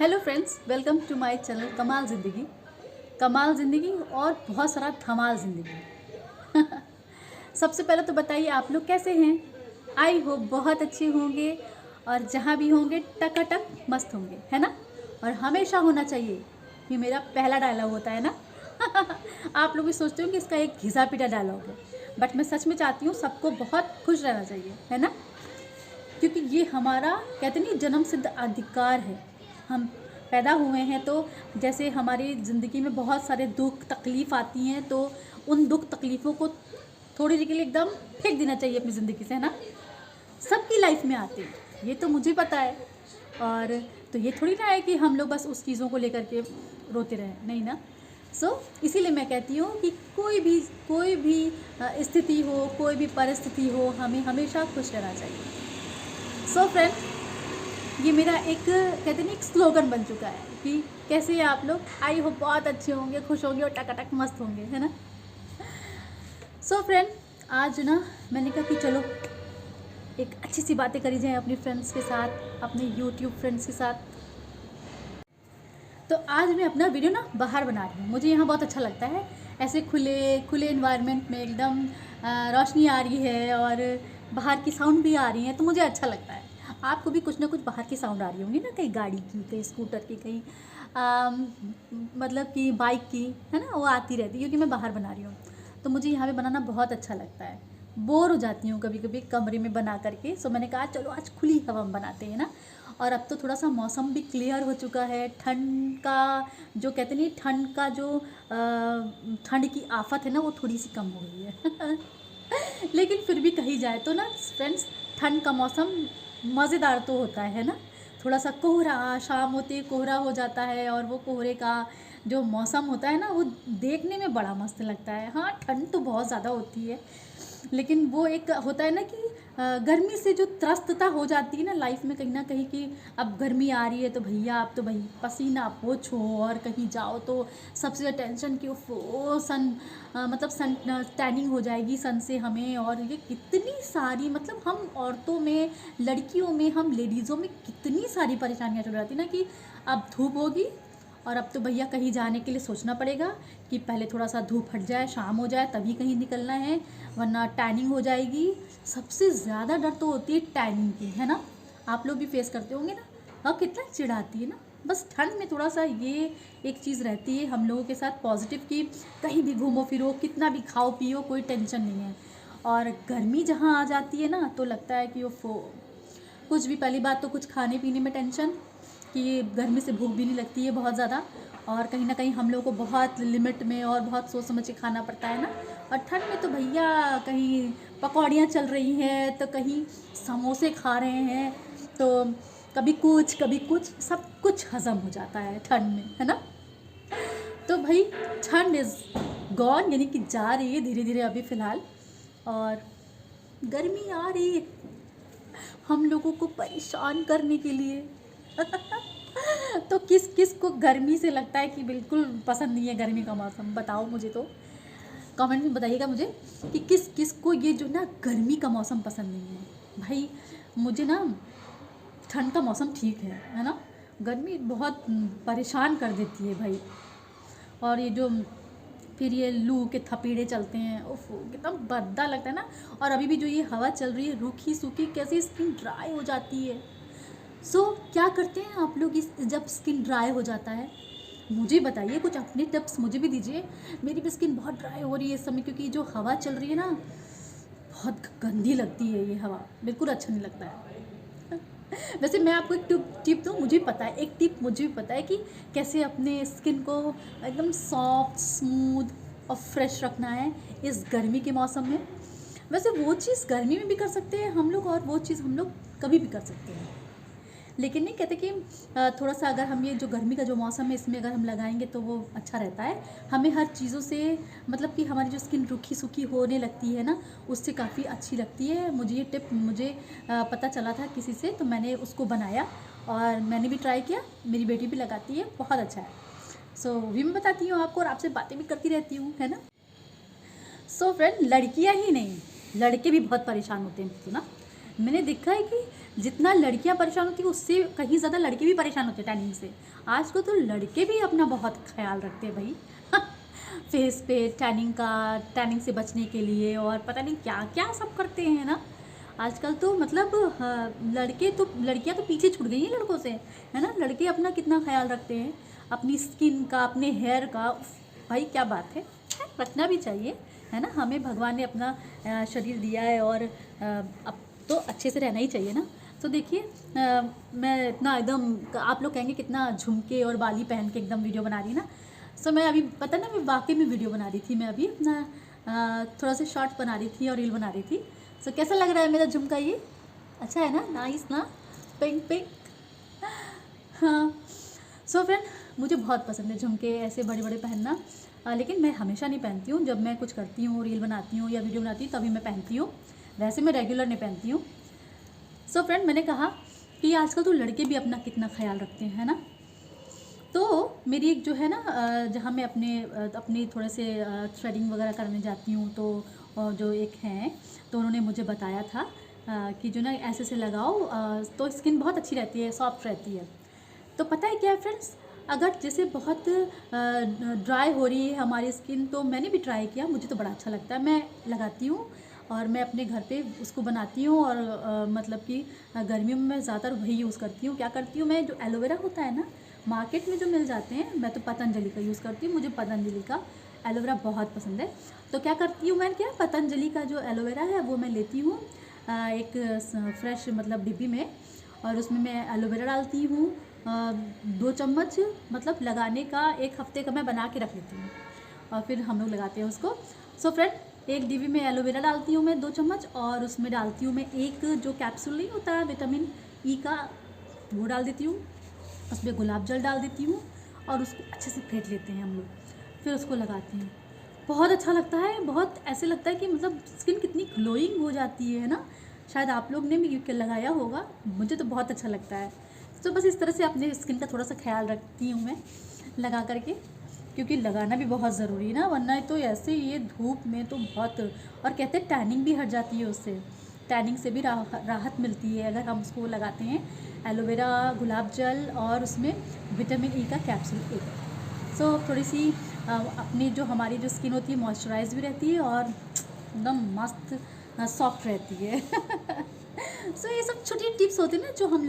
Hello friends, welcome to my channel Kamaal Zindagi और बहुत सारा धमाल ज़िंदगी। सबसे पहले तो बताइए आप लोग कैसे हैं। आई होप बहुत अच्छे होंगे और जहाँ भी होंगे टकाटक मस्त होंगे, है ना। और हमेशा होना चाहिए, ये मेरा पहला डायलॉग होता है ना। आप लोग भी सोचते हो कि इसका एक घिसा पिटा डायलॉग है, बट मैं सच में चाहती हूँ सबको बहुत खुश रहना चाहिए, है ना। क्योंकि ये हमारा कहते नहीं जन्म सिद्ध अधिकार है। हम पैदा हुए हैं तो जैसे हमारी ज़िंदगी में बहुत सारे दुख तकलीफ़ आती हैं, तो उन दुख तकलीफ़ों को थोड़ी देर के लिए एकदम फेंक देना चाहिए अपनी ज़िंदगी से, है ना। सबकी लाइफ में आते हैं, ये तो मुझे पता है। और तो ये थोड़ी ना है कि हम लोग बस उस चीज़ों को लेकर के रोते रहें, नहीं ना। इसीलिए मैं कहती हूँ कि कोई भी स्थिति हो, कोई भी परिस्थिति हो, हमें हमेशा खुश रहना चाहिए। फ्रेंड, ये मेरा एक कहते नहीं एक स्लोगन बन चुका है कि कैसे हैं आप लोग। आई होप बहुत अच्छे होंगे, खुश होंगे और टकाटक मस्त होंगे, है ना। फ्रेंड, आज ना मैंने कहा कि चलो एक अच्छी सी बातें करी जाए अपने फ्रेंड्स के साथ, अपने यूट्यूब फ्रेंड्स के साथ। तो आज मैं अपना वीडियो ना बाहर बना रही हूँ। मुझे यहाँ बहुत अच्छा लगता है, ऐसे खुले खुले इन्वायरमेंट में एकदम रोशनी आ रही है और बाहर की साउंड भी आ रही है, तो मुझे अच्छा लगता है। आपको भी कुछ ना कुछ बाहर की साउंड आ रही होंगी ना, कहीं गाड़ी की, कहीं स्कूटर की, कहीं मतलब कि बाइक की, है ना, वो आती रहती है क्योंकि मैं बाहर बना रही हूँ। तो मुझे यहाँ पे बनाना बहुत अच्छा लगता है। बोर हो जाती हूँ कभी कभी कमरे में बना करके, सो मैंने कहा चलो आज खुली हवा में बनाते हैं ना। और अब तो थोड़ा सा मौसम भी क्लियर हो चुका है। ठंड का जो कहते नहीं, ठंड का जो ठंड की आफत है ना, वो थोड़ी सी कम हो गई है। लेकिन फिर भी कही जाए तो ना फ्रेंड्स, ठंड का मौसम मज़ेदार तो होता है ना। थोड़ा सा कोहरा, शाम होते ही कोहरा हो जाता है और वो कोहरे का जो मौसम होता है ना, वो देखने में बड़ा मस्त लगता है। हाँ, ठंड तो बहुत ज़्यादा होती है, लेकिन वो एक होता है ना कि गर्मी से जो त्रस्तता हो जाती है ना लाइफ में कहीं ना कहीं, कि अब गर्मी आ रही है तो भैया अब तो भाई पसीना पोछो, और कहीं जाओ तो सबसे ज़्यादा टेंशन कि वो सन मतलब सन टैनिंग हो जाएगी सन से हमें। और ये कितनी सारी मतलब हम औरतों में, लड़कियों में, हम लेडीज़ों में कितनी सारी परेशानियाँ चल जाती ना, कि अब धूप होगी और अब तो भैया कहीं जाने के लिए सोचना पड़ेगा कि पहले थोड़ा सा धूप हट जाए, शाम हो जाए तभी कहीं निकलना है, वरना टैनिंग हो जाएगी। सबसे ज़्यादा डर तो होती है टैनिंग की, है ना। आप लोग भी फेस करते होंगे ना। और कितना चिढ़ाती है ना। बस ठंड में थोड़ा सा ये एक चीज़ रहती है हम लोगों के साथ पॉजिटिव, की कहीं भी घूमो फिरो, कितना भी खाओ पियो, कोई टेंशन नहीं है। और गर्मी जहाँ आ जाती है ना, तो लगता है कि वो कुछ भी, पहली बात तो कुछ खाने पीने में टेंशन, कि गर्मी से भूख भी नहीं लगती है बहुत ज़्यादा, और कहीं ना कहीं हम लोग को बहुत लिमिट में और बहुत सोच समझ के खाना पड़ता है ना। और ठंड में तो भैया कहीं पकौड़ियाँ चल रही हैं तो कहीं समोसे खा रहे हैं, तो कभी कुछ सब कुछ हज़म हो जाता है ठंड में, है ना। तो भाई ठंड इज़ गॉन, यानी कि जा रही है धीरे धीरे अभी फ़िलहाल, और गर्मी आ रही है हम लोगों को परेशान करने के लिए। तो किस किस को गर्मी से लगता है कि बिल्कुल पसंद नहीं है गर्मी का मौसम, बताओ मुझे। तो कमेंट में बताइएगा मुझे कि किस किस को ये जो ना गर्मी का मौसम पसंद नहीं है। भाई मुझे ना ठंड का मौसम ठीक है ना। गर्मी बहुत परेशान कर देती है भाई। और ये जो फिर ये लू के थपेड़े चलते हैं, उफ कितना भद्दा लगता है ना। और अभी भी जो ये हवा चल रही है रूखी सूखी, कैसी स्किन ड्राई हो जाती है। क्या करते हैं आप लोग इस जब स्किन ड्राई हो जाता है, मुझे बताइए, कुछ अपने टिप्स मुझे भी दीजिए। मेरी भी स्किन बहुत ड्राई हो रही है इस समय, क्योंकि जो हवा चल रही है ना, बहुत गंदी लगती है ये हवा, बिल्कुल अच्छा नहीं लगता है। वैसे मैं आपको एक टिप दूँ, मुझे पता है, एक टिप मुझे भी पता है कि कैसे अपने स्किन को एकदम सॉफ्ट, स्मूथ और फ्रेश रखना है इस गर्मी के मौसम में। वैसे वो चीज़ गर्मी में भी कर सकते हैं हम लोग, और वो चीज़ हम लोग कभी भी कर सकते हैं। लेकिन नहीं कहते कि थोड़ा सा अगर हम ये जो गर्मी का जो मौसम है इसमें अगर हम लगाएंगे तो वो अच्छा रहता है। हमें हर चीज़ों से मतलब कि हमारी जो स्किन रूखी सूखी होने लगती है ना, उससे काफ़ी अच्छी लगती है। मुझे ये टिप पता चला था किसी से, तो मैंने उसको बनाया और मैंने भी ट्राई किया। मेरी बेटी भी लगाती है, बहुत अच्छा है। भी मैं बताती हूँ आपको, और आपसे बातें भी करती रहती हूँ, है ना। फ्रेंड, लड़कियाँ ही नहीं, लड़के भी बहुत परेशान होते हैं तो ना। मैंने देखा है कि जितना लड़कियां परेशान होती हैं उससे कहीं ज़्यादा लड़के भी परेशान होते हैं टैनिंग से। आजकल तो लड़के भी अपना बहुत ख्याल रखते हैं भाई फेस पे टैनिंग से बचने के लिए, और पता नहीं क्या क्या सब करते हैं ना आजकल तो। मतलब लड़कियां तो पीछे छूट गई हैं लड़कों से, है ना। लड़के अपना कितना ख्याल रखते हैं अपनी स्किन का, अपने हेयर का। भाई क्या बात है, रखना भी चाहिए, है ना। हमें भगवान ने अपना शरीर दिया है और अब तो अच्छे से रहना ही चाहिए ना। तो देखिए मैं इतना एकदम, आप लोग कहेंगे कितना झुमके और बाली पहन के एकदम वीडियो बना रही है ना। सो मैं अभी पता ना, मैं वाकई में वीडियो बना रही थी, मैं अभी अपना थोड़ा सा शॉर्ट बना रही थी और रील बना रही थी। सो कैसा लग रहा है मेरा झुमका, ये अच्छा है ना, नाइस ना, पिंक पिंक। हाँ सो फ्रेंड, मुझे बहुत पसंद है झुमके ऐसे बड़े बड़े पहनना, लेकिन मैं हमेशा नहीं पहनती हूँ। जब मैं कुछ करती हूँ, रील बनाती हूँ या वीडियो बनाती हूँ तभी मैं पहनती हूँ, वैसे मैं रेगुलर नहीं पहनती हूँ। सो फ्रेंड, मैंने कहा कि आजकल तो लड़के भी अपना कितना ख्याल रखते हैं, है ना। तो मेरी एक जो है ना, जहाँ मैं अपनी थोड़े से थ्रेडिंग वगैरह करने जाती हूँ, तो जो एक हैं तो उन्होंने मुझे बताया था कि जो ना ऐसे से लगाओ तो स्किन बहुत अच्छी रहती है, सॉफ्ट रहती है। तो पता है क्या है फ्रेंड्स, अगर जैसे बहुत ड्राई हो रही है हमारी स्किन, तो मैंने भी ट्राई किया, मुझे तो बड़ा अच्छा लगता है, मैं लगाती हूँ और मैं अपने घर पे उसको बनाती हूँ। और मतलब कि गर्मियों में मैं ज़्यादातर वही यूज़ करती हूँ। क्या करती हूँ मैं, जो एलोवेरा होता है ना मार्केट में जो मिल जाते हैं, मैं तो पतंजलि का यूज़ करती हूँ, मुझे पतंजलि का एलोवेरा बहुत पसंद है। तो क्या करती हूँ मैं, क्या पतंजलि का जो एलोवेरा है वो मैं लेती हूँ एक फ्रेश मतलब डिब्बी में, और उसमें मैं एलोवेरा डालती हूँ 2 चम्मच, मतलब लगाने का 1 हफ्ते का मैं बना के रख लेती हूँ और फिर हम लोग लगाते हैं उसको। सो फ्रेंड, एक डिब्बी में एलोवेरा डालती हूँ मैं 2 चम्मच, और उसमें डालती हूँ मैं एक जो कैप्सूल नहीं होता है विटामिन ई का, वो डाल देती हूँ। उसमें गुलाब जल डाल देती हूँ और उसको अच्छे से फेंट लेते हैं हम लोग, फिर उसको लगाते हैं। बहुत अच्छा लगता है, बहुत ऐसे लगता है कि मतलब स्किन कितनी ग्लोइंग हो जाती है ना। शायद आप लोग ने भी लगाया होगा, मुझे तो बहुत अच्छा लगता है। तो बस इस तरह से अपने स्किन का थोड़ा सा ख्याल रखती हूँ मैं लगा करके, क्योंकि लगाना भी बहुत ज़रूरी है ना, वरना तो ऐसे ये धूप में तो बहुत, और कहते हैं टैनिंग भी हट जाती है उससे, टैनिंग से भी राहत मिलती है अगर हम उसको लगाते हैं। एलोवेरा, गुलाब जल और उसमें विटामिन ई का कैप्सूल एक। सो थोड़ी सी अपनी जो हमारी जो स्किन होती है मॉइस्चराइज भी रहती है और एकदम मस्त सॉफ्ट रहती है सो ये सब छोटी टिप्स होती है ना, जो हम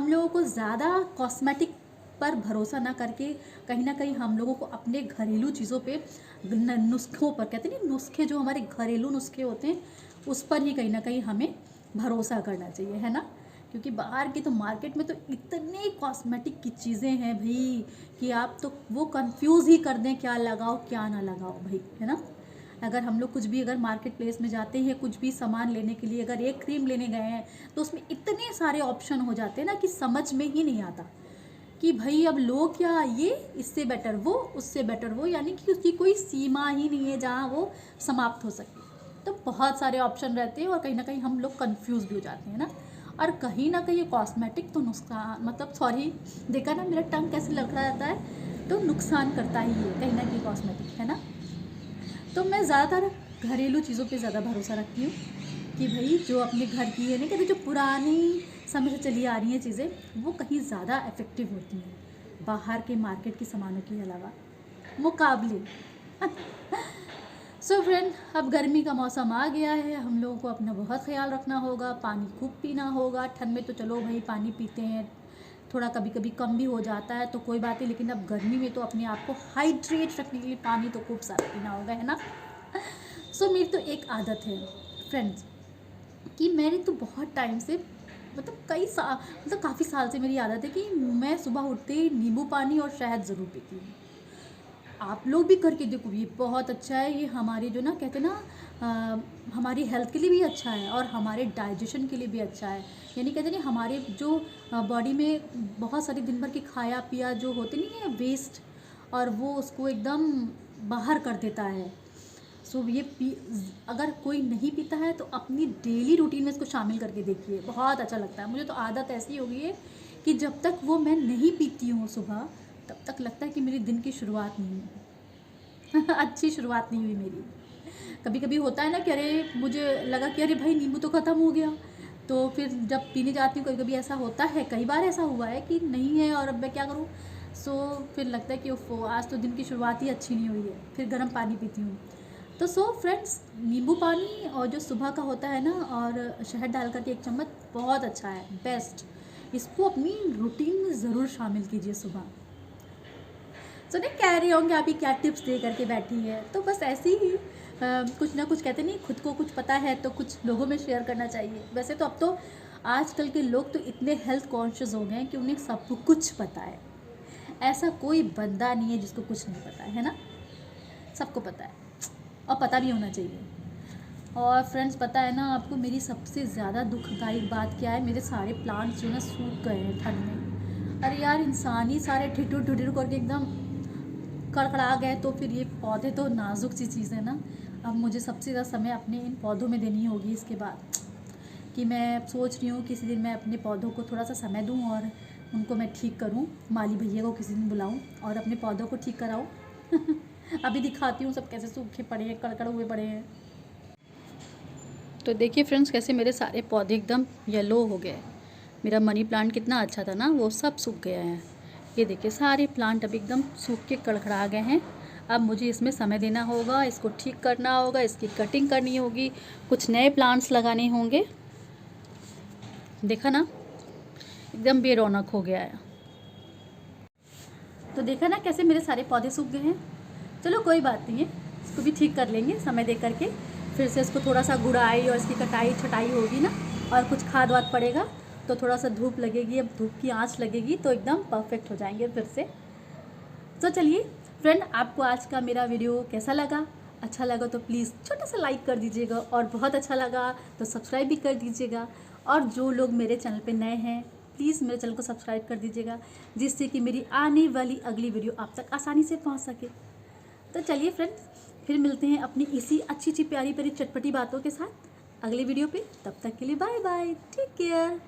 लोगों को ज़्यादा कॉस्मेटिक पर भरोसा ना करके कहीं ना कहीं हम लोगों को अपने घरेलू चीज़ों पे, नुस्खों पर, कहते नहीं नुस्खे, जो हमारे घरेलू नुस्खे होते हैं उस पर ही कहीं ना कहीं हमें भरोसा करना चाहिए, है ना। क्योंकि बाहर की तो मार्केट में तो इतने कॉस्मेटिक की चीज़ें हैं भाई कि आप तो वो कंफ्यूज ही कर दें क्या लगाओ क्या ना लगाओ भाई, है ना। अगर हम लोग कुछ भी अगर मार्केट प्लेस में जाते हैं कुछ भी सामान लेने के लिए, अगर एक क्रीम लेने गए हैं तो उसमें इतने सारे ऑप्शन हो जाते हैं ना कि समझ में ही नहीं आता कि भाई अब लो क्या, ये इससे बेटर वो, उससे बेटर वो, यानी कि उसकी कोई सीमा ही नहीं है जहाँ वो समाप्त हो सके। तो बहुत सारे ऑप्शन रहते हैं और कहीं ना कहीं हम लोग कंफ्यूज भी हो जाते हैं ना। और कहीं ना कहीं कॉस्मेटिक तो नुकसान, मतलब सॉरी, देखा ना मेरा टंग कैसे लड़खड़ा जाता है, तो नुकसान करता ही है कहीं ना कहीं कॉस्मेटिक, है ना। तो मैं ज़्यादातर घरेलू चीज़ों पे ज़्यादा भरोसा रखती हूँ कि भाई जो अपने घर की है, नहीं कहते जो पुरानी समय से चली आ रही हैं चीज़ें, वो कहीं ज़्यादा इफ़ेक्टिव होती हैं बाहर के मार्केट के सामानों के अलावा मुकाबले सो फ्रेंड, अब गर्मी का मौसम आ गया है, हम लोगों को अपना बहुत ख्याल रखना होगा, पानी खूब पीना होगा। ठंड में तो चलो भाई पानी पीते हैं, थोड़ा कभी कभी कम भी हो जाता है तो कोई बात नहीं, लेकिन अब गर्मी में तो अपने आप को हाइड्रेट रखने के लिए पानी तो खूब सारा पीना होगा, है ना। सो मेरी तो एक आदत है फ्रेंड्स कि मेरी तो बहुत टाइम से, मतलब मतलब काफ़ी साल से मेरी आदत है कि मैं सुबह उठते ही नींबू पानी और शहद ज़रूर पीती हूँ। आप लोग भी करके देखो, ये बहुत अच्छा है, ये हमारी जो ना कहते ना हमारी हेल्थ के लिए भी अच्छा है और हमारे डाइजेशन के लिए भी अच्छा है। यानी कहते नहीं हमारे जो बॉडी में बहुत सारी दिन भर की खाया पिया जो होते नहीं है वेस्ट, और वो उसको एकदम बाहर कर देता है। सो ये अगर कोई नहीं पीता है तो अपनी डेली रूटीन में इसको शामिल करके देखिए, बहुत अच्छा लगता है। मुझे तो आदत ऐसी हो गई है कि जब तक वो मैं नहीं पीती हूँ सुबह, तब तक लगता है कि मेरे दिन की शुरुआत नहीं हुई अच्छी शुरुआत नहीं हुई मेरी। कभी कभी होता है ना कि अरे मुझे लगा कि अरे भाई नींबू तो ख़त्म हो गया, तो फिर जब पीने जाती हूँ कभी कभी ऐसा होता है, कई बार ऐसा हुआ है कि नहीं है और अब मैं क्या करूँ। सो फिर लगता है कि ओफो आज तो दिन की शुरुआत ही अच्छी नहीं हुई है, फिर गर्म पानी पीती हूँ। तो सो फ्रेंड्स, नींबू पानी और जो सुबह का होता है ना, और शहद डाल करके 1 चम्मच, बहुत अच्छा है, बेस्ट। इसको अपनी रूटीन में ज़रूर शामिल कीजिए सुबह। सो नहीं कह रही होंगे अभी क्या टिप्स दे करके बैठी है, तो बस ऐसे ही कुछ ना कुछ कहते नहीं, खुद को कुछ पता है तो कुछ लोगों में शेयर करना चाहिए। वैसे तो अब तो आजकल के लोग तो इतने हेल्थ कॉन्शियस हो गए हैं कि उन्हें सब कुछ पता है। ऐसा कोई बंदा नहीं है जिसको कुछ नहीं पता है ना, सबको पता है और पता भी होना चाहिए। और फ्रेंड्स पता है ना आपको, मेरी सबसे ज़्यादा दुखदायक बात क्या है, मेरे सारे प्लांट्स जो ना सूख गए हैं ठंड में। अरे यार, इंसान ही सारे ठिठुर ठिठुर करके एकदम कड़कड़ा गए, तो फिर ये पौधे तो नाजुक सी चीज़ है ना। अब मुझे सबसे ज़्यादा समय अपने इन पौधों में देनी होगी इसके बाद, कि मैं सोच रही हूँ किसी दिन मैं अपने पौधों को थोड़ा सा समय दूँ और उनको मैं ठीक करूँ, माली भैया को किसी दिन बुलाऊँ और अपने पौधों को ठीक कराऊँ। अभी दिखाती हूँ सब कैसे सूखे पड़े हैं, कड़कड़ हुए पड़े हैं। तो देखिए फ्रेंड्स, कैसे मेरे सारे पौधे एकदम येलो हो गए। मेरा मनी प्लांट कितना अच्छा था ना, वो सब सूख गया है। ये देखिए सारे प्लांट अभी एकदम सूख के कड़कड़ा गए हैं। अब मुझे इसमें समय देना होगा, इसको ठीक करना होगा, इसकी कटिंग करनी होगी, कुछ नए प्लांट्स लगाने होंगे। देखा ना, एकदम बेरौनक हो गया है। तो देखा ना कैसे मेरे सारे पौधे सूख गए हैं। चलो कोई बात नहीं है, इसको भी ठीक कर लेंगे समय दे करके। फिर से इसको थोड़ा सा गुड़ाई और इसकी कटाई छटाई होगी ना, और कुछ खाद वाद पड़ेगा तो थोड़ा सा धूप लगेगी, अब धूप की आंच लगेगी तो एकदम परफेक्ट हो जाएंगे फिर से। तो चलिए फ्रेंड, आपको आज का मेरा वीडियो कैसा लगा? अच्छा लगा तो प्लीज़ छोटा सा लाइक कर दीजिएगा, और बहुत अच्छा लगा तो सब्सक्राइब भी कर दीजिएगा। और जो लोग मेरे चैनल पे नए हैं, प्लीज़ मेरे चैनल को सब्सक्राइब कर दीजिएगा, जिससे कि मेरी आने वाली अगली वीडियो आप तक आसानी से पहुंच सके। तो चलिए फ्रेंड्स, फिर मिलते हैं अपनी इसी अच्छी अच्छी प्यारी प्यारी चटपटी बातों के साथ अगली वीडियो पे। तब तक के लिए बाय बाय, टेक केयर।